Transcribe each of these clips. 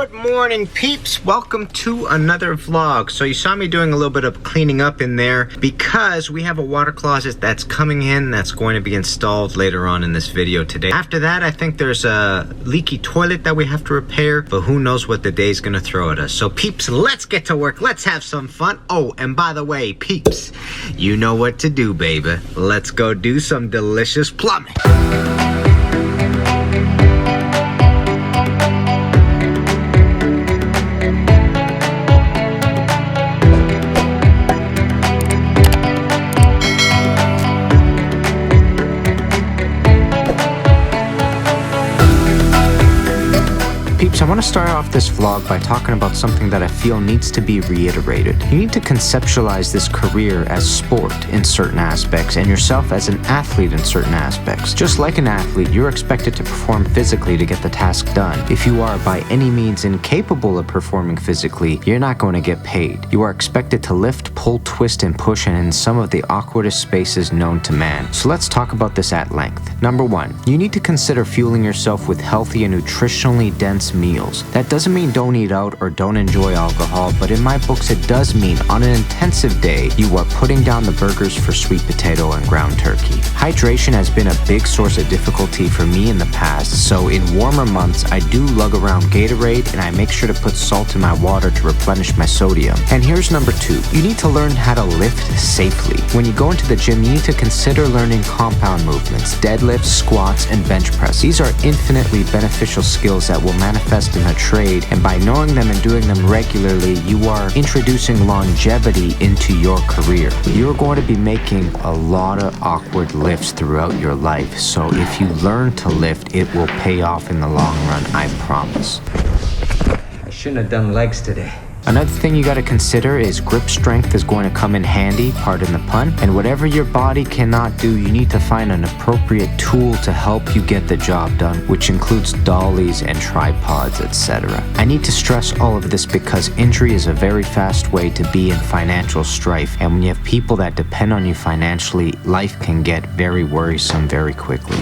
Good morning, peeps. Welcome to another vlog. So you saw me doing a little bit of cleaning up in there because we have a water closet that's coming in that's going to be installed later on in this video today. After that, I think there's a leaky toilet that we have to repair, but who knows what the day's gonna throw at us. So peeps, let's get to work. Let's have some fun. Oh, and by the way, peeps, you know what to do, baby. Let's go do some delicious plumbing. I want to start off this vlog by talking about something that I feel needs to be reiterated. You need to conceptualize this career as sport in certain aspects and yourself as an athlete in certain aspects. Just like an athlete, you're expected to perform physically to get the task done. If you are by any means incapable of performing physically, you're not going to get paid. You are expected to lift, pull, twist, and push in some of the awkwardest spaces known to man. So let's talk about this at length. Number one, you need to consider fueling yourself with healthy and nutritionally dense meals. That doesn't mean don't eat out or don't enjoy alcohol, but in my books it does mean on an intensive day, you are putting down the burgers for sweet potato and ground turkey. Hydration has been a big source of difficulty for me in the past, so in warmer months I do lug around Gatorade and I make sure to put salt in my water to replenish my sodium. And here's number two, you need to learn how to lift safely. When you go into the gym, you need to consider learning compound movements, deadlifts, squats, and bench press. These are infinitely beneficial skills that will manifest in a trade, and by knowing them and doing them regularly, you are introducing longevity into your career. You're going to be making a lot of awkward lifts throughout your life, so if you learn to lift, it will pay off in the long run, I promise. I shouldn't have done legs today. Another thing you got to consider is grip strength is going to come in handy, pardon the pun, and whatever your body cannot do, you need to find an appropriate tool to help you get the job done, which includes dollies and tripods, etc. I need to stress all of this because injury is a very fast way to be in financial strife, and when you have people that depend on you financially, life can get very worrisome very quickly.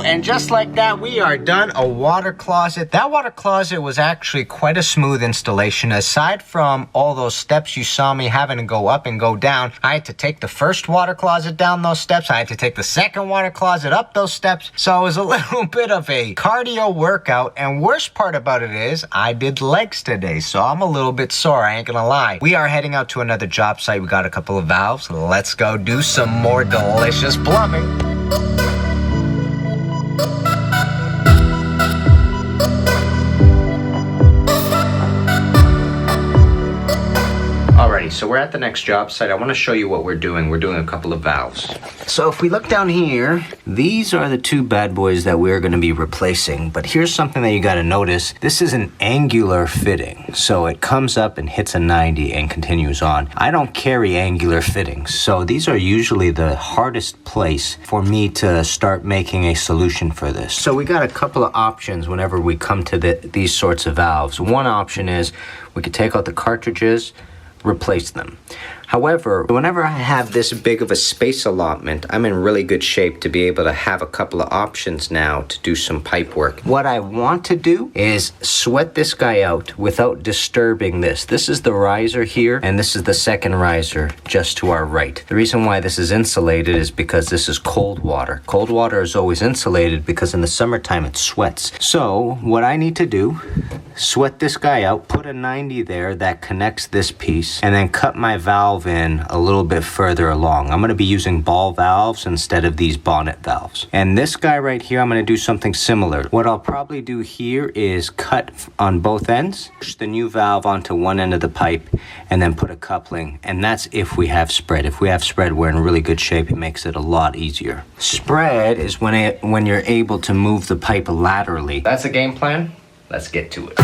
And just like that, we are done. A water closet. That water closet was actually quite a smooth installation. Aside from all those steps you saw me having to go up and go down, I had to take the first water closet down those steps. I had to take the second water closet up those steps. So it was a little bit of a cardio workout. And worst part about it is I did legs today, so I'm a little bit sore. I ain't gonna lie. We are heading out to another job site. We got a couple of valves. Let's go do some more delicious plumbing. Alrighty, So we're at the next job site. I want to show you what we're doing. We're doing a couple of valves. So if we look down here, these are the two bad boys that we're going to be replacing. But here's something that you got to notice. This is an angular fitting. So it comes up and hits a 90 and continues on. I don't carry angular fittings. So these are usually the hardest place for me to start making a solution for this. So we got a couple of options whenever we come to these sorts of valves. One option is we could take out the cartridges, replace them. However, whenever I have this big of a space allotment, I'm in really good shape to be able to have a couple of options now to do some pipe work. What I want to do is sweat this guy out without disturbing this. This is the riser here, and this is the second riser just to our right. The reason why this is insulated is because this is cold water. Cold water is always insulated because in the summertime it sweats. So what I need to do, sweat this guy out, put a 90 there that connects this piece, and then cut my valve in a little bit further along. I'm going to be using ball valves instead of these bonnet valves. And this guy right here, I'm going to do something similar. What I'll probably do here is cut on both ends, push the new valve onto one end of the pipe, and then put a coupling. And that's if we have spread. If we have spread, we're in really good shape. It makes it a lot easier. Spread is when you're able to move the pipe laterally. That's a game plan. Let's get to it.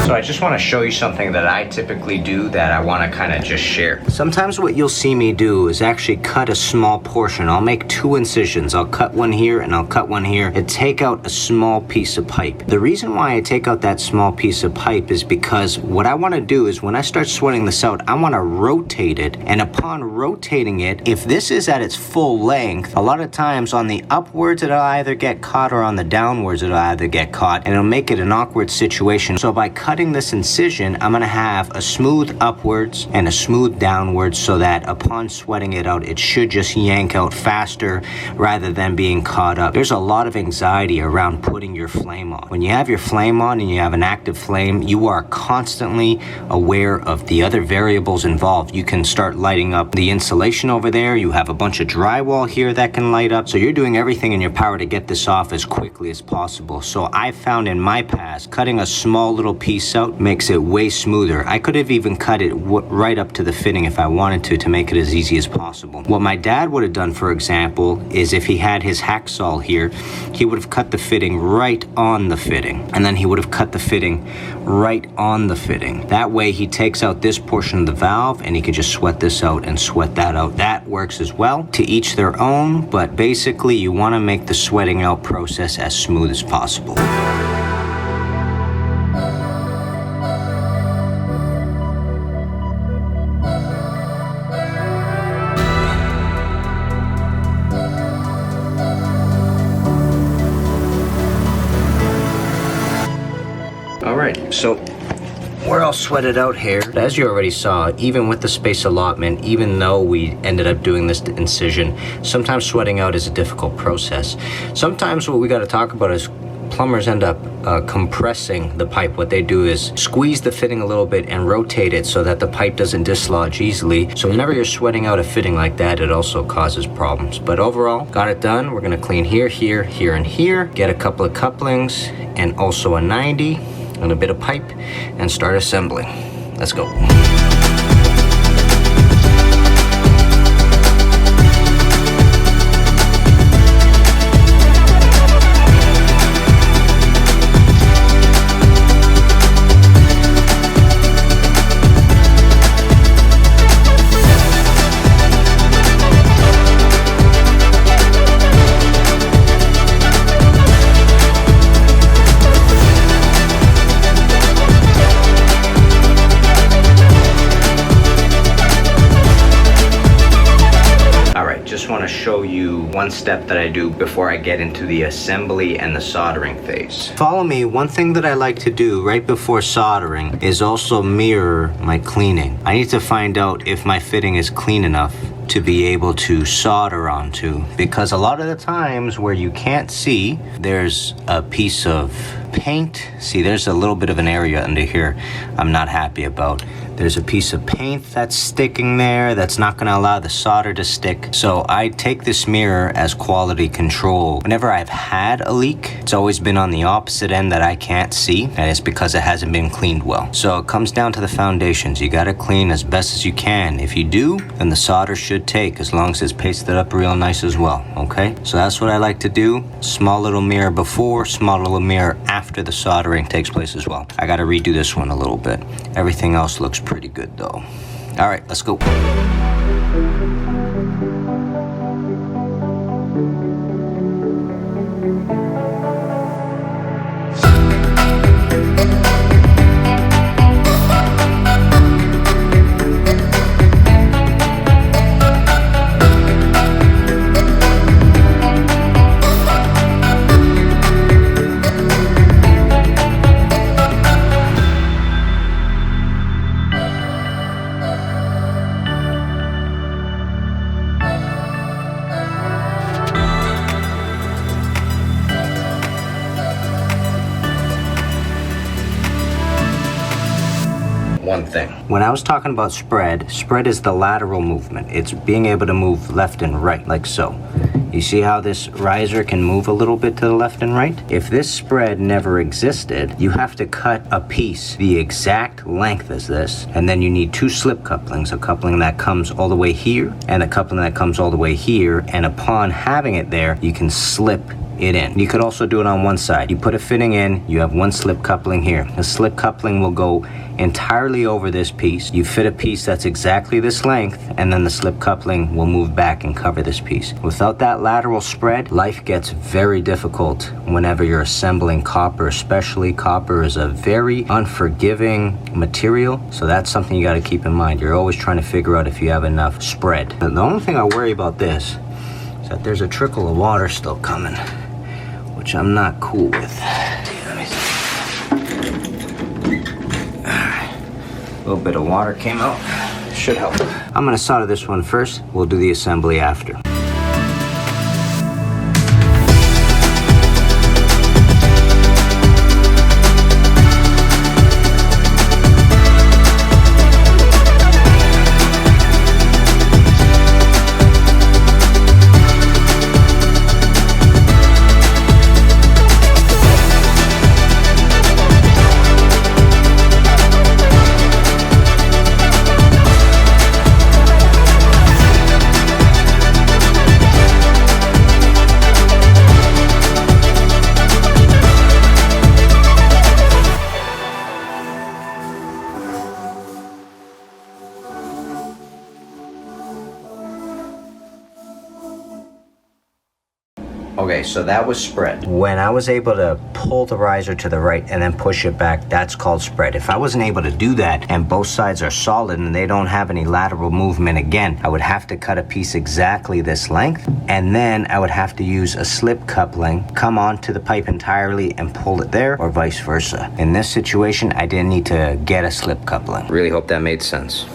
I just want to show you something that I typically do that I want to kind of just share. Sometimes what you'll see me do is actually cut a small portion. I'll make two incisions. I'll cut one here and I'll cut one here and take out a small piece of pipe. The reason why I take out that small piece of pipe is because what I want to do is when I start sweating this out, I want to rotate it. And upon rotating it, if this is at its full length, a lot of times on the upwards it'll either get caught or on the downwards it'll either get caught, and it'll make it an awkward situation. So by cutting this incision, I'm going to have a smooth upwards and a smooth downwards so that upon sweating it out, it should just yank out faster rather than being caught up. There's a lot of anxiety around putting your flame on. When you have your flame on and you have an active flame, you are constantly aware of the other variables involved. You can start lighting up the insulation over there. You have a bunch of drywall here that can light up. So you're doing everything in your power to get this off as quickly as possible. So I found in my past, cutting a small little piece out makes it way smoother. I could have even cut it right up to the fitting if I wanted to make it as easy as possible. What my dad would have done, for example, is if he had his Hackzall here, he would have cut the fitting right on the fitting, and then he would have cut the fitting right on the fitting. That way he takes out this portion of the valve and he can just sweat this out and sweat that out. That works as well. To each their own, but basically you want to make the sweating out process as smooth as possible. Alright, so we're all sweated out here. As you already saw, even with the space allotment, even though we ended up doing this incision, sometimes sweating out is a difficult process. Sometimes what we got to talk about is plumbers end up compressing the pipe. What they do is squeeze the fitting a little bit and rotate it so that the pipe doesn't dislodge easily. So whenever you're sweating out a fitting like that, it also causes problems. But overall, got it done. We're going to clean here, here, here, and here. Get a couple of couplings and also a 90 and a bit of pipe and start assembling. Let's go. just want to show you one step that I do before I get into the assembly and the soldering phase. Follow me. One thing that I like to do right before soldering is also mirror my cleaning. I need to find out if my fitting is clean enough to be able to solder onto, because a lot of the times where you can't see, there's a piece of paint. See, there's a little bit of an area under here I'm not happy about. There's a piece of paint that's sticking there that's not going to allow the solder to stick. So I take this mirror as quality control. Whenever I've had a leak, it's always been on the opposite end that I can't see, and it's because it hasn't been cleaned well. So it comes down to the foundations. You got to clean as best as you can. If you do, then the solder should take, as long as it's pasted up real nice as well, okay? So that's what I like to do. Small little mirror before, small little mirror after the soldering takes place as well. I got to redo this one a little bit. Everything else looks pretty good though. All right, let's go. One thing. When I was talking about spread is the lateral movement. It's being able to move left and right, like so. You see how this riser can move a little bit to the left and right? If this spread never existed, you have to cut a piece the exact length as this, and then you need two slip couplings, a coupling that comes all the way here, and a coupling that comes all the way here, and upon having it there, you can slip it in. You could also do it on one side. You put a fitting in, you have one slip coupling here. The slip coupling will go entirely over this piece. You fit a piece that's exactly this length, and then the slip coupling will move back and cover this piece. Without that lateral spread, life gets very difficult whenever you're assembling copper. Especially copper is a very unforgiving material, so that's something you got to keep in mind. You're always trying to figure out if you have enough spread. The only thing I worry about this is that there's a trickle of water still coming, which I'm not cool with. Let me see. A little bit of water came out. Should help. I'm gonna solder this one first. We'll do the assembly after. Okay, so that was spread. When I was able to pull the riser to the right and then push it back, that's called spread. If I wasn't able to do that and both sides are solid and they don't have any lateral movement again, I would have to cut a piece exactly this length, and then I would have to use a slip coupling, come onto the pipe entirely and pull it there, or vice versa. In this situation, I didn't need to get a slip coupling. Really hope that made sense.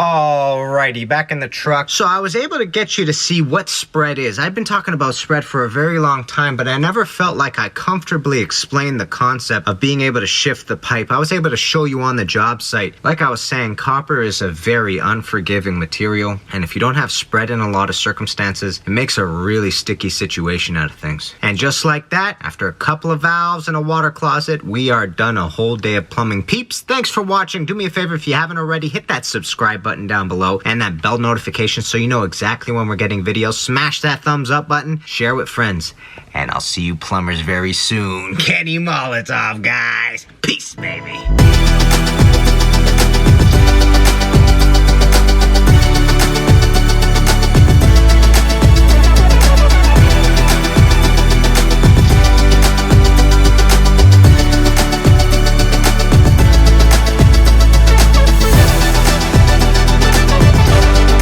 Alrighty, back in the truck. So I was able to get you to see what spread is. I've been talking about spread for a very long time, but I never felt like I comfortably explained the concept of being able to shift the pipe. I was able to show you on the job site. Like I was saying, copper is a very unforgiving material, and if you don't have spread in a lot of circumstances, it makes a really sticky situation out of things. And just like that, after a couple of valves and a water closet, we are done a whole day of plumbing. Peeps, thanks for watching. Do me a favor, if you haven't already, hit that subscribe button down below, and and that bell notification so you know exactly when we're getting videos. Smash that thumbs up button, share with friends, and I'll see you plumbers very soon. Kenny Molotov, guys. Peace, baby.